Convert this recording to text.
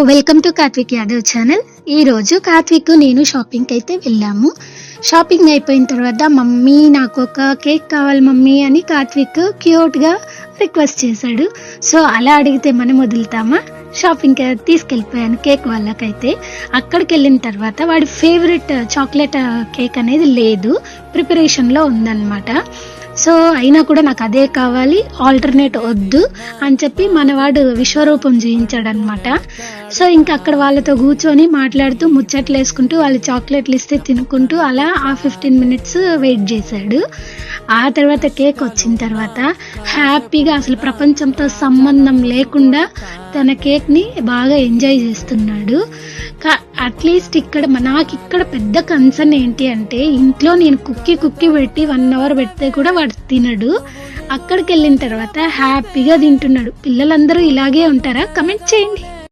Welcome to Karthik Yadav channel. ఈ రోజు కార్తిక్ నేను షాపింగ్ అయితే వెళ్ళాము. షాపింగ్ అయిపోయిన తర్వాత మమ్మీ నాకు ఒక కేక్ కావాలి మమ్మీ అని కార్తిక్ క్యూట్ గా రిక్వెస్ట్ చేశాడు. సో అలా అడిగితే మనం వదులుతామా? షాపింగ్ తీసుకెళ్ళిపోయాను కేక్ వాళ్ళకైతే. అక్కడికి వెళ్ళిన తర్వాత వాడి ఫేవరెట్ చాక్లెట్ కేక్ అనేది లేదు, ప్రిపరేషన్లో ఉందన్నమాట. సో అయినా కూడా నాకు అదే కావాలి, ఆల్టర్నేట్ వద్దు అని చెప్పి మనవాడు విశ్వరూపం చేయించాడు అనమాట. సో ఇంకా అక్కడ వాళ్ళతో కూర్చొని మాట్లాడుతూ ముచ్చట్లు వేసుకుంటూ వాళ్ళు చాక్లెట్లు ఇస్తే తినుకుంటూ అలా ఆ 15 minutes వెయిట్ చేశాడు. ఆ తర్వాత కేక్ వచ్చిన తర్వాత హ్యాపీగా అసలు ప్రపంచంతో సంబంధం లేకుండా తన కేక్ని బాగా ఎంజాయ్ చేస్తున్నాడు. అట్లీస్ట్ నాకు ఇక్కడ పెద్ద కన్సర్న్ ఏంటి అంటే, ఇంట్లో నేను కుక్కి పెట్టి 1 hour పెడితే కూడా వాడు తినడు. అక్కడికి వెళ్ళిన తర్వాత హ్యాపీగా తింటున్నాడు. పిల్లలందరూ ఇలాగే ఉంటారా? కమెంట్ చేయండి.